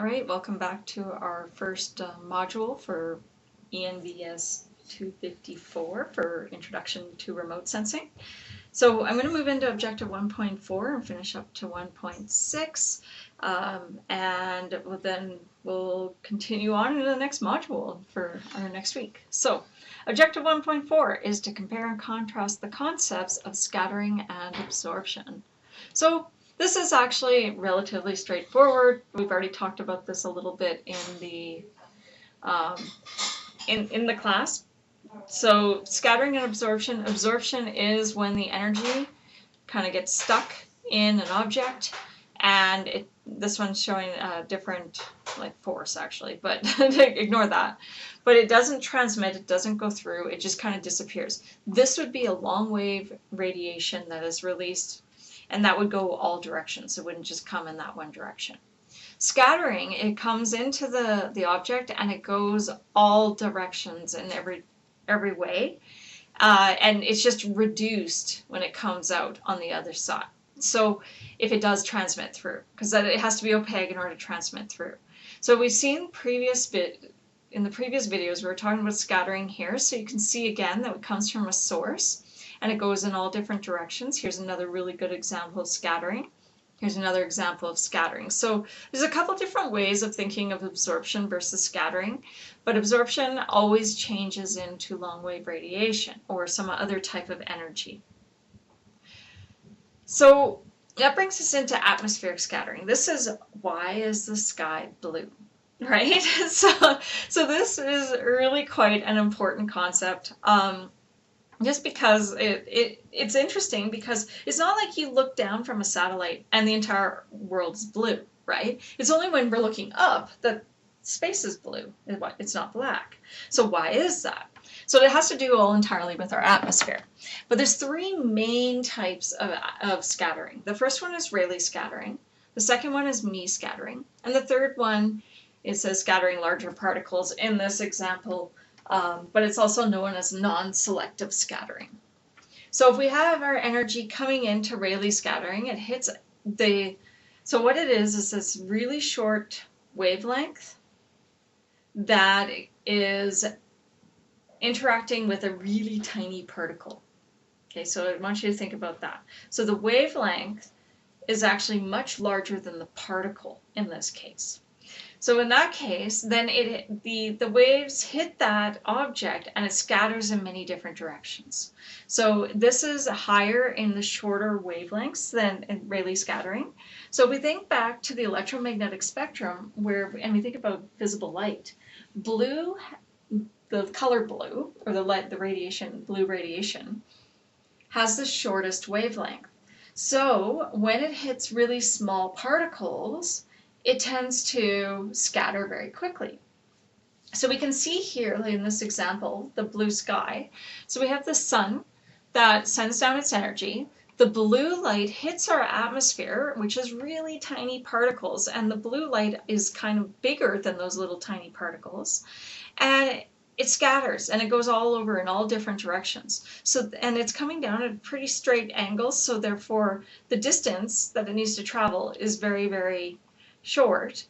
All right, welcome back to our first module for ENVS254 for Introduction to Remote Sensing. So I'm going to move into Objective 1.4 and finish up to 1.6, and then we'll continue on to the next module for our next week. So Objective 1.4 is to compare and contrast the concepts of scattering and absorption. So this is actually relatively straightforward. We've already talked about this a little bit in the class. So scattering and absorption. Absorption is when the energy kind of gets stuck in an object, and this one's showing a different force actually, but ignore that. But it doesn't transmit, it doesn't go through, it just kind of disappears. This would be a long wave radiation that is released, and that would go all directions. It wouldn't just come in that one direction. Scattering, it comes into the object and it goes all directions in every way, and it's just reduced when it comes out on the other side. So if it does transmit through, because it has to be opaque in order to transmit through. So we've seen in the previous videos we were talking about scattering here, so you can see again that it comes from a source and it goes in all different directions. Here's another really good example of scattering. Here's another example of scattering. So there's a couple different ways of thinking of absorption versus scattering, but absorption always changes into long wave radiation or some other type of energy. So that brings us into atmospheric scattering. This is, why is the sky blue? Right? So this is really quite an important concept. Just because it's interesting, because it's not like you look down from a satellite and the entire world's blue, right? It's only when we're looking up that space is blue. It's not black. So why is that? So it has to do all entirely with our atmosphere. But there's three main types of scattering. The first one is Rayleigh scattering. The second one is Mesoscattering. And the third one is scattering larger particles in this example. But it's also known as non-selective scattering. So if we have our energy coming into Rayleigh scattering, it hits so what it is this really short wavelength that is interacting with a really tiny particle. Okay, so I want you to think about that. So the wavelength is actually much larger than the particle in this case. So in that case, then the waves hit that object and it scatters in many different directions. So this is higher in the shorter wavelengths than in Rayleigh scattering. So if we think back to the electromagnetic spectrum, and we think about visible light, blue, the color blue, or the radiation, blue radiation, has the shortest wavelength. So when it hits really small particles, it tends to scatter very quickly. So we can see here in this example, the blue sky. So we have the sun that sends down its energy. The blue light hits our atmosphere, which is really tiny particles, and the blue light is kind of bigger than those little tiny particles. And it scatters and it goes all over in all different directions. And it's coming down at a pretty straight angle, so therefore the distance that it needs to travel is very, very short,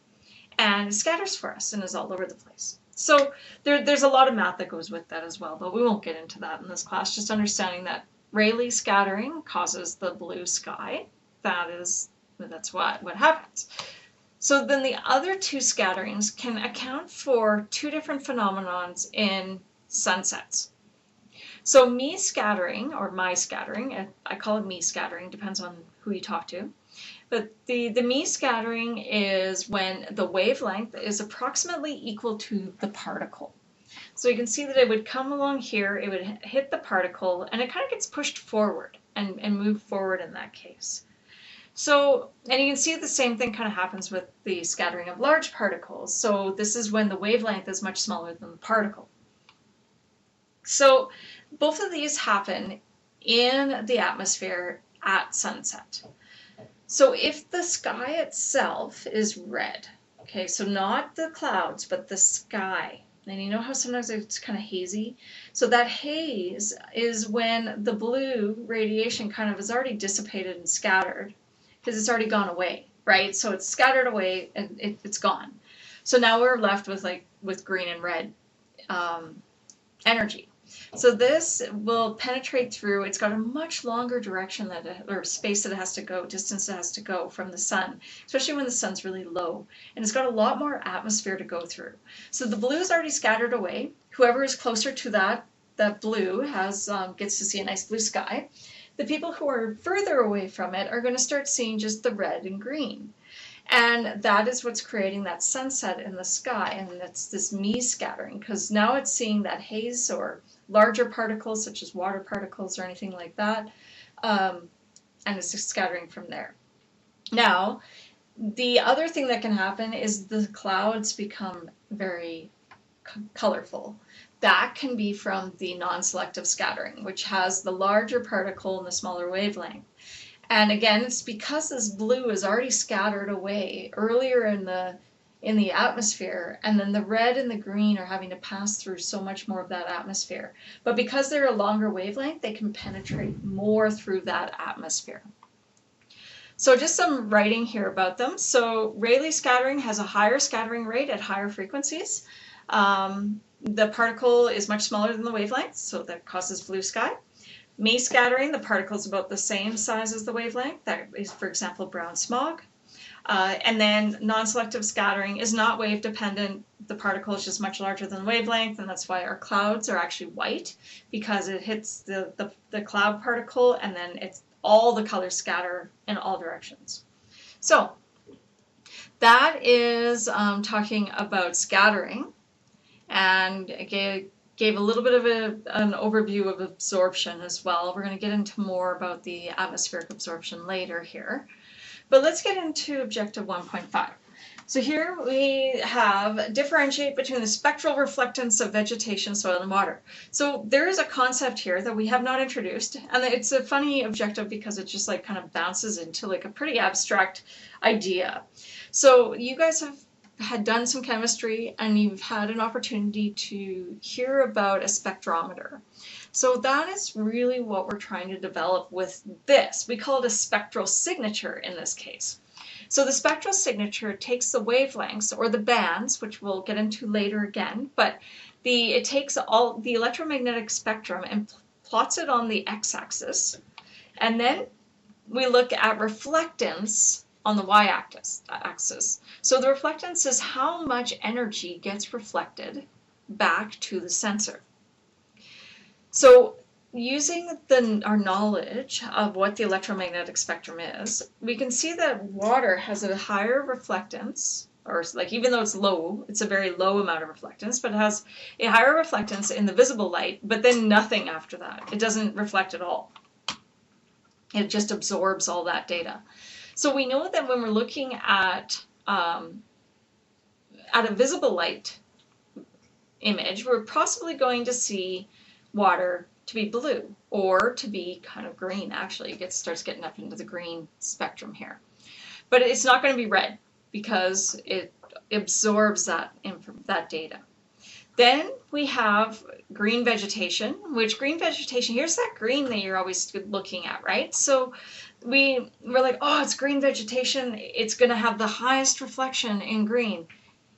and it scatters for us and is all over the place. So there's a lot of math that goes with that as well, but we won't get into that in this class. Just understanding that Rayleigh scattering causes the blue sky. That's what happens. So then the other two scatterings can account for two different phenomenons in sunsets. So Mesoscattering, or my scattering, I call it Mesoscattering, depends on who you talk to. But the Mesoscattering is when the wavelength is approximately equal to the particle. So you can see that it would come along here, it would hit the particle, and it kind of gets pushed forward and move forward in that case. So, and you can see the same thing kind of happens with the scattering of large particles. So this is when the wavelength is much smaller than the particle. So both of these happen in the atmosphere at sunset. So if the sky itself is red, okay, so not the clouds, but the sky, and you know how sometimes it's kind of hazy? So that haze is when the blue radiation kind of has already dissipated and scattered, because it's already gone away, right? So it's scattered away and it's gone. So now we're left with green and red energy. So this will penetrate through. It's got a much longer direction or space that it has to go, distance it has to go from the sun, especially when the sun's really low. And it's got a lot more atmosphere to go through. So the blue is already scattered away. Whoever is closer to that blue gets to see a nice blue sky. The people who are further away from it are going to start seeing just the red and green. And that is what's creating that sunset in the sky, and that's this MES scattering, because now it's seeing that haze or larger particles such as water particles or anything like that, and it's just scattering from there. Now, the other thing that can happen is the clouds become very colorful. That can be from the non-selective scattering, which has the larger particle and the smaller wavelength. And again, it's because this blue is already scattered away earlier in the atmosphere, and then the red and the green are having to pass through so much more of that atmosphere. But because they're a longer wavelength, they can penetrate more through that atmosphere. So just some writing here about them. So Rayleigh scattering has a higher scattering rate at higher frequencies. The particle is much smaller than the wavelength, so that causes blue sky. MES scattering, the particle is about the same size as the wavelength. That is, for example, brown smog. And then non-selective scattering is not wave dependent. The particle is just much larger than the wavelength, and that's why our clouds are actually white, because it hits the cloud particle, and then it's all the colors scatter in all directions. So that is talking about scattering, and again, gave a little bit of an overview of absorption as well. We're going to get into more about the atmospheric absorption later here. But let's get into objective 1.5. So here we have differentiate between the spectral reflectance of vegetation, soil, and water. So there is a concept here that we have not introduced, and it's a funny objective because it just like kind of bounces into like a pretty abstract idea. So you guys had done some chemistry, and you've had an opportunity to hear about a spectrometer. So that is really what we're trying to develop with this. We call it a spectral signature in this case. So the spectral signature takes the wavelengths or the bands, which we'll get into later again, but it takes all the electromagnetic spectrum and plots it on the x-axis, and then we look at reflectance on the y-axis. So the reflectance is how much energy gets reflected back to the sensor. So using our knowledge of what the electromagnetic spectrum is, we can see that water has a higher reflectance, or like even though it's low, it's a very low amount of reflectance, but it has a higher reflectance in the visible light, but then nothing after that. It doesn't reflect at all. It just absorbs all that data. So we know that when we're looking at a visible light image, we're possibly going to see water to be blue or to be kind of green. Actually, it starts getting up into the green spectrum here. But it's not going to be red because it absorbs that data. Then we have green vegetation, which green vegetation, here's that green that you're always looking at, right? So we're like, oh, it's green vegetation. It's going to have the highest reflection in green.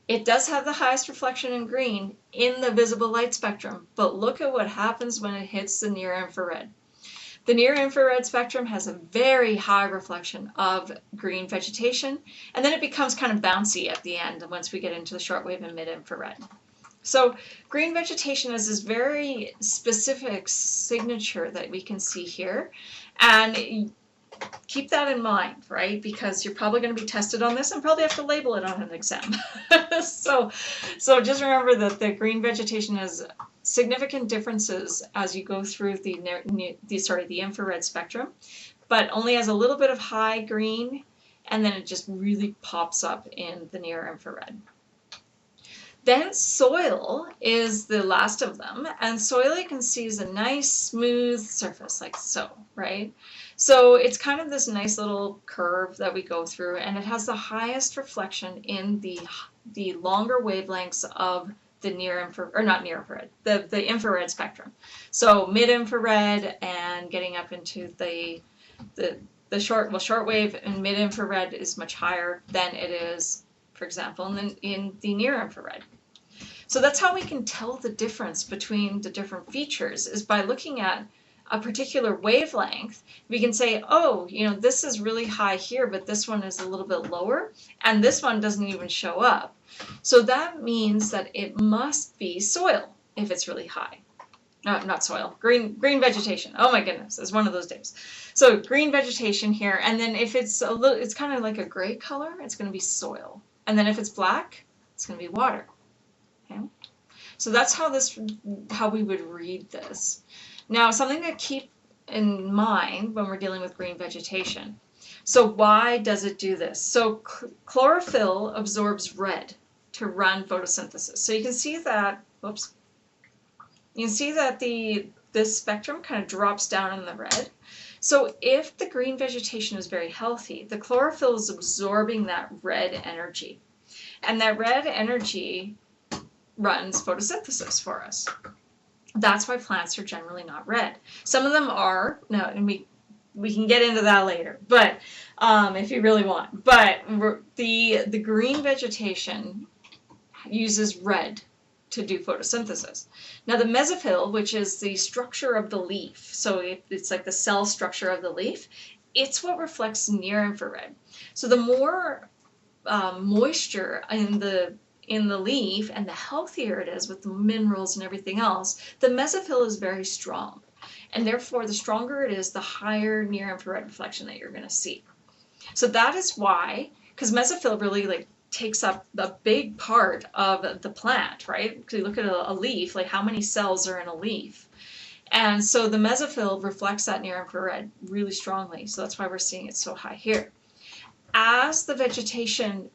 It does have the highest reflection in green in the visible light spectrum, but look at what happens when it hits the near infrared. The near infrared spectrum has a very high reflection of green vegetation, and then it becomes kind of bouncy at the end once we get into the shortwave and mid-infrared. So green vegetation is this very specific signature that we can see here, and keep that in mind, right? Because you're probably going to be tested on this and probably have to label it on an exam. So just remember that the green vegetation has significant differences as you go through the infrared spectrum, but only has a little bit of high green, and then it just really pops up in the near infrared. Then soil is the last of them, and soil you can see is a nice smooth surface like so, right? So it's kind of this nice little curve that we go through, and it has the highest reflection in the longer wavelengths of the the infrared spectrum. So mid-infrared and getting up into the shortwave and mid-infrared is much higher than it is for example, and then in the near infrared. So that's how we can tell the difference between the different features, is by looking at a particular wavelength. We can say, oh, you know, this is really high here, but this one is a little bit lower, and this one doesn't even show up. So that means that it must be soil if it's really high. No, not soil, green vegetation. Oh my goodness, it's one of those days. So green vegetation here, and then if it's a little, it's kind of like a gray color, it's going to be soil. And then if it's black, it's going to be water. Okay? So that's how we would read this. Now, something to keep in mind when we're dealing with green vegetation. So why does it do this? So chlorophyll absorbs red to run photosynthesis. So you can see that, whoops, you can see that this spectrum kind of drops down in the red. So if the green vegetation is very healthy, the chlorophyll is absorbing that red energy. And that red energy runs photosynthesis for us. That's why plants are generally not red. Some of them are, no, and we can get into that later, but if you really want. But the green vegetation uses red to do photosynthesis. Now the mesophyll, which is the structure of the leaf, so it's like the cell structure of the leaf, it's what reflects near infrared. So the more moisture in the leaf, and the healthier it is with the minerals and everything else, the mesophyll is very strong. And therefore, the stronger it is, the higher near infrared reflection that you're going to see. So that is why, because mesophyll really takes up a big part of the plant, right? Because you look at a leaf, like how many cells are in a leaf. And so the mesophyll reflects that near infrared really strongly. So that's why we're seeing it so high here. As the vegetation,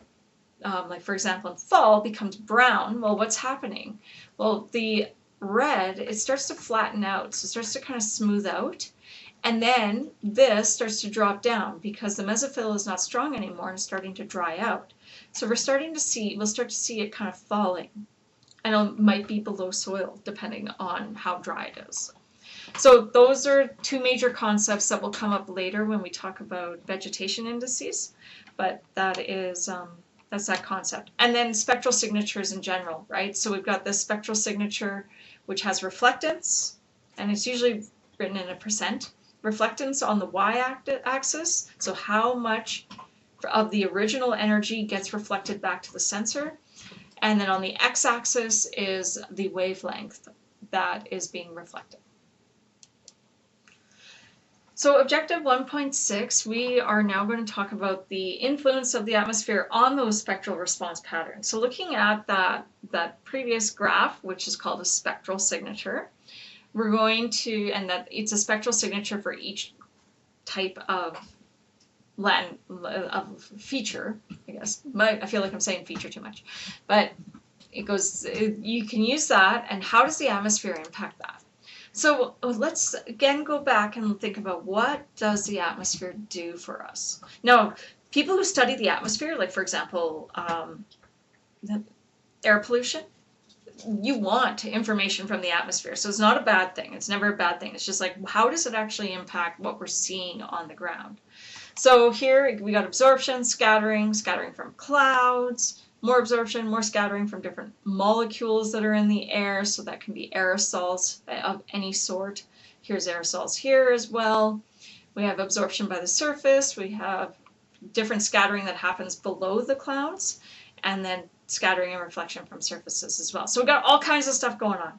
like for example in fall, becomes brown, well, what's happening? Well, the red, it starts to flatten out, so it starts to kind of smooth out, and then this starts to drop down because the mesophyll is not strong anymore and is starting to dry out. So we'll start to see it kind of falling, and it might be below soil depending on how dry it is. So those are two major concepts that will come up later when we talk about vegetation indices, but that is that's that concept. And then spectral signatures in general, right? So we've got this spectral signature, which has reflectance, and it's usually written in a %. Reflectance on the y-axis, so how much of the original energy gets reflected back to the sensor. And then on the x-axis is the wavelength that is being reflected. So objective 1.6, we are now going to talk about the influence of the atmosphere on those spectral response patterns. So looking at that previous graph, which is called a spectral signature, we're going to, and that it's a spectral signature for each type of feature, I guess. I feel like I'm saying feature too much, but you can use that, and how does the atmosphere impact that? So let's again go back and think about, what does the atmosphere do for us? Now, people who study the atmosphere, like for example, air pollution, you want information from the atmosphere. So it's not a bad thing. It's never a bad thing. It's just like, how does it actually impact what we're seeing on the ground? So here we got absorption, scattering from clouds, more absorption, more scattering from different molecules that are in the air. So that can be aerosols of any sort. Here's aerosols here as well. We have absorption by the surface. We have different scattering that happens below the clouds, and then scattering and reflection from surfaces as well. So we've got all kinds of stuff going on.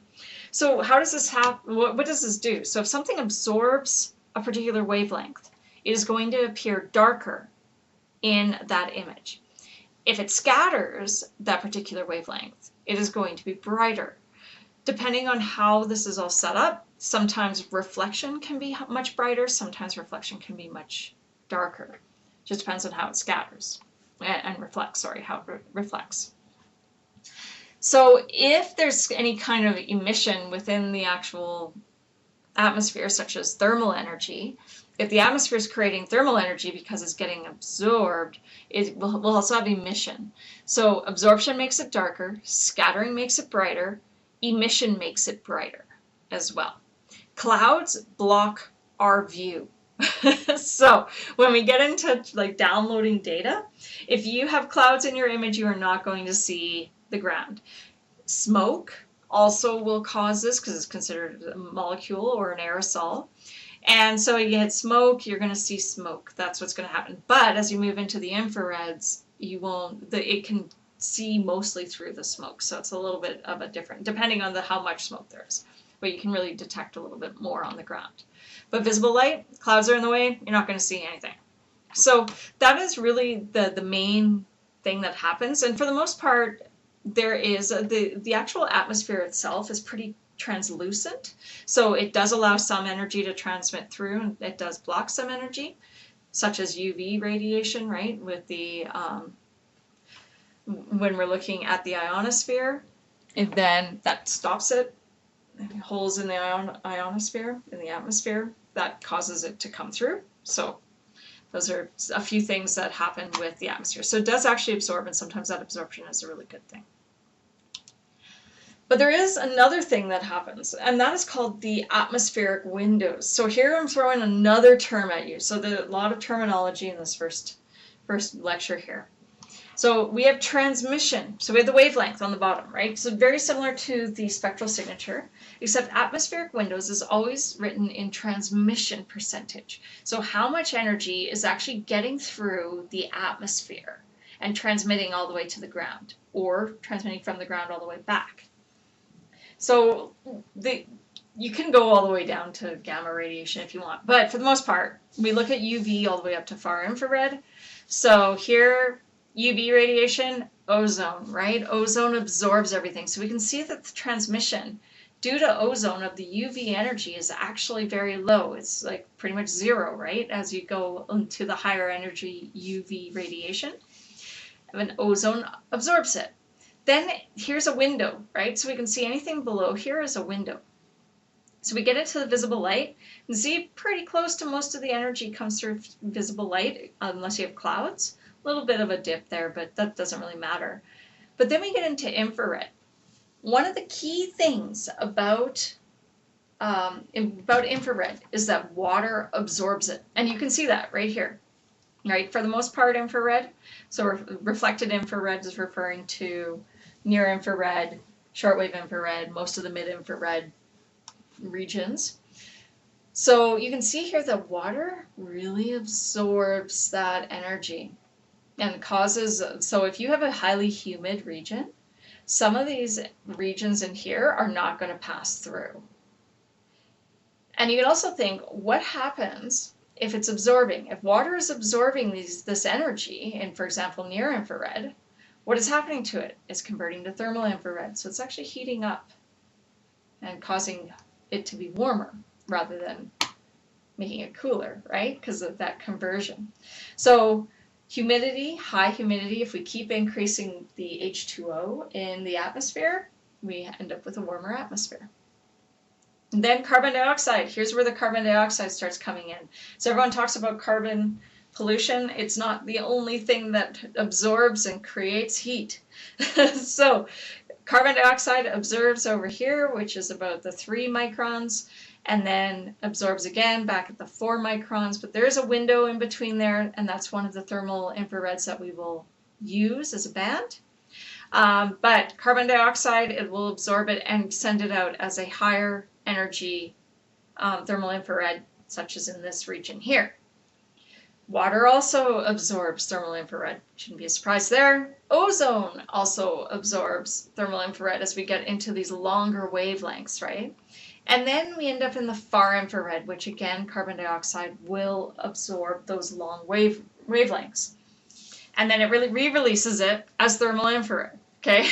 So how does this happen? What does this do? So if something absorbs a particular wavelength, it is going to appear darker in that image. If it scatters that particular wavelength, it is going to be brighter. Depending on how this is all set up, sometimes reflection can be much brighter, sometimes reflection can be much darker. Just depends on how it scatters and reflects, how it reflects. So if there's any kind of emission within the actual atmosphere, such as thermal energy, if the atmosphere is creating thermal energy because it's getting absorbed, it will also have emission. So absorption makes it darker, scattering makes it brighter, emission makes it brighter as well. Clouds block our view. So when we get into like downloading data, if you have clouds in your image, you are not going to see the ground. Smoke also will cause this because it's considered a molecule or an aerosol. And so you get smoke, you're going to see smoke. That's what's going to happen. But as you move into the infrareds, it can see mostly through the smoke. So it's a little bit of a different, depending on how much smoke there is. But you can really detect a little bit more on the ground. But visible light, clouds are in the way, you're not going to see anything. So that is really the main thing that happens. And for the most part, there is the actual atmosphere itself is pretty translucent. So it does allow some energy to transmit through, and it does block some energy, such as UV radiation, right? With the when we're looking at the ionosphere, and then that stops it. Holes in the ionosphere, in the atmosphere, that causes it to come through. So those are a few things that happen with the atmosphere. So it does actually absorb, and sometimes that absorption is a really good thing. But there is another thing that happens, and that is called the atmospheric windows. So here I'm throwing another term at you. So there's a lot of terminology in this first lecture here. So we have transmission. So we have the wavelength on the bottom, right? So very similar to the spectral signature, except atmospheric windows is always written in transmission percentage. So how much energy is actually getting through the atmosphere and transmitting all the way to the ground, or transmitting from the ground all the way back. So you can go all the way down to gamma radiation if you want, but for the most part, we look at UV all the way up to far infrared. So here, UV radiation, ozone, right? Ozone absorbs everything. So we can see that the transmission due to ozone of the UV energy is actually very low. It's like pretty much zero, right? As you go into the higher energy UV radiation, and ozone absorbs it. Then here's a window, right? So we can see anything below here is a window. So we get into the visible light and see pretty close to most of the energy comes through visible light, unless you have clouds. A little bit of a dip there, but that doesn't really matter. But then we get into infrared. One of the key things about infrared is that water absorbs it. And you can see that right here, right? For the most part, infrared. So reflected infrared is referring to near infrared, shortwave infrared, most of the mid-infrared regions. So you can see here that water really absorbs that energy and causes, so if you have a highly humid region, some of these regions in here are not going to pass through. And you can also think, what happens if it's absorbing? If water is absorbing this energy, and for example, near infrared, what is happening to it? It's converting to thermal infrared. So it's actually heating up and causing it to be warmer rather than making it cooler, right? Because of that conversion. So humidity, high humidity, if we keep increasing the H2O in the atmosphere, we end up with a warmer atmosphere. And then carbon dioxide. Here's where the carbon dioxide starts coming in. So everyone talks about carbon pollution. It's not the only thing that absorbs and creates heat. So carbon dioxide absorbs over here, which is about the 3 microns, and then absorbs again back at the 4 microns. But there's a window in between there, and that's one of the thermal infrareds that we will use as a band. But carbon dioxide, it will absorb it and send it out as a higher energy thermal infrared, such as in this region here. Water also absorbs thermal infrared. Shouldn't be a surprise there. Ozone also absorbs thermal infrared as we get into these longer wavelengths, right? And then we end up in the far infrared, which again, carbon dioxide will absorb those long wavelengths. And then it really re-releases it as thermal infrared. Okay,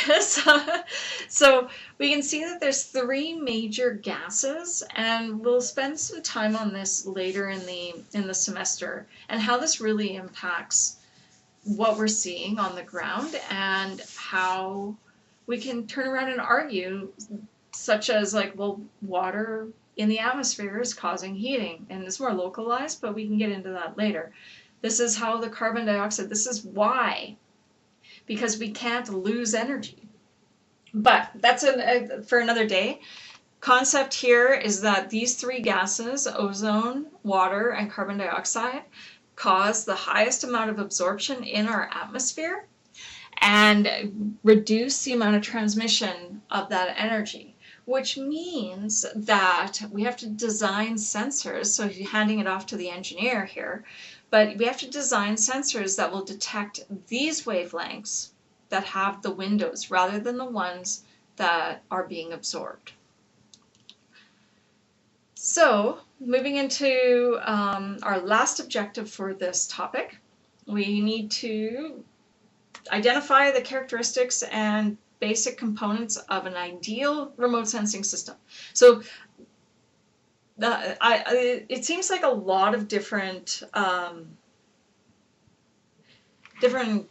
so we can see that there's 3 major gases, and we'll spend some time on this later in the semester, and how this really impacts what we're seeing on the ground and how we can turn around and argue, such as like, well, water in the atmosphere is causing heating, and it's more localized, but we can get into that later. This is how the carbon dioxide, this is why. Because we can't lose energy. But that's for another day. Concept here is that these three gases, ozone, water, and carbon dioxide, cause the highest amount of absorption in our atmosphere and reduce the amount of transmission of that energy, which means that we have to design sensors. So if you're handing it off to the engineer here, but we have to design sensors that will detect these wavelengths that have the windows rather than the ones that are being absorbed. So, moving into our last objective for this topic, we need to identify the characteristics and basic components of an ideal remote sensing system. So, it seems like a lot of different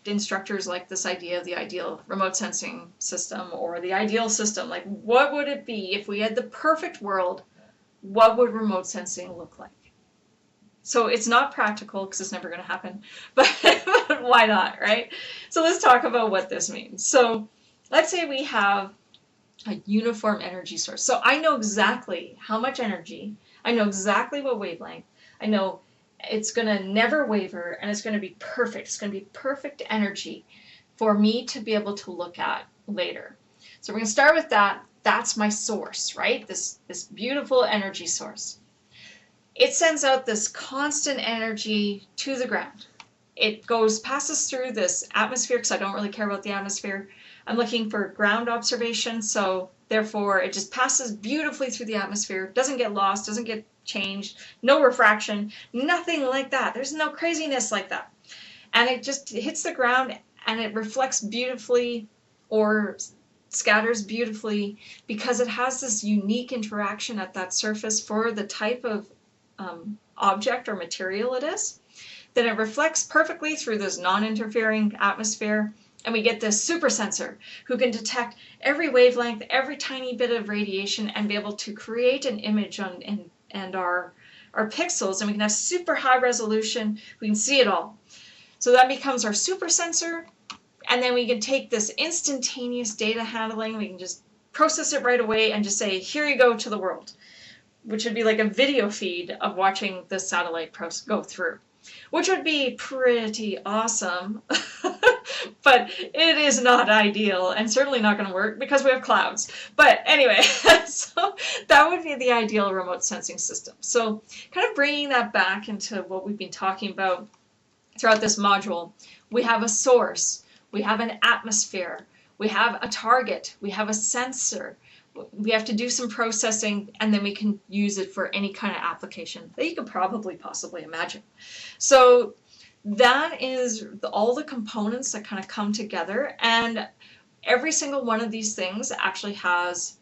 instructors like this idea of the ideal remote sensing system or the ideal system. Like, what would it be if we had the perfect world? What would remote sensing look like? So it's not practical because it's never going to happen, but why not, right? So let's talk about what this means. So let's say we have a uniform energy source. So I know exactly how much energy, I know exactly what wavelength, I know it's going to never waver and it's going to be perfect. It's going to be perfect energy for me to be able to look at later. So we're going to start with that. That's my source, right? This beautiful energy source. It sends out this constant energy to the ground. It passes through this atmosphere, because I don't really care about the atmosphere. I'm looking for ground observation, so therefore it just passes beautifully through the atmosphere, doesn't get lost, doesn't get changed, no refraction, nothing like that. There's no craziness like that. And it just hits the ground and it reflects beautifully or scatters beautifully because it has this unique interaction at that surface for the type of object or material it is. Then it reflects perfectly through this non-interfering atmosphere, and we get this super sensor who can detect every wavelength, every tiny bit of radiation, and be able to create an image and our pixels, and we can have super high resolution. We can see it all. So that becomes our super sensor. And then we can take this instantaneous data handling, we can just process it right away and just say, here you go to the world, which would be like a video feed of watching the satellite go through, which would be pretty awesome, but it is not ideal and certainly not going to work because we have clouds. But anyway, so that would be the ideal remote sensing system. So kind of bringing that back into what we've been talking about throughout this module, we have a source. We have an atmosphere, we have a target, we have a sensor, we have to do some processing, and then we can use it for any kind of application that you could probably possibly imagine. So that is all the components that kind of come together, and every single one of these things actually has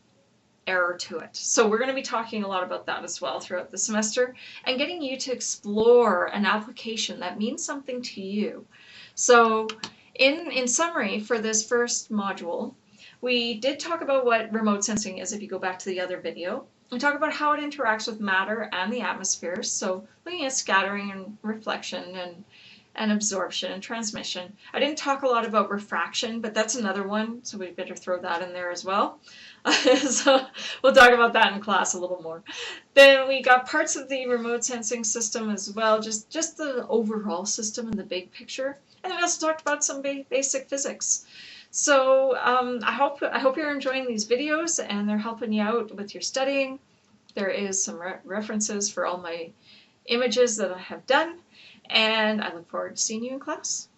error to it. So we're going to be talking a lot about that as well throughout the semester and getting you to explore an application that means something to you. So in summary, for this first module, we did talk about what remote sensing is if you go back to the other video. We talk about how it interacts with matter and the atmosphere, so looking at scattering and reflection and absorption and transmission. I didn't talk a lot about refraction, but that's another one, so we better throw that in there as well. So we'll talk about that in class a little more. Then we got parts of the remote sensing system as well, just the overall system and the big picture. And then we also talked about some basic physics. So I hope you're enjoying these videos and they're helping you out with your studying. There is some references for all my images that I have done, and I look forward to seeing you in class.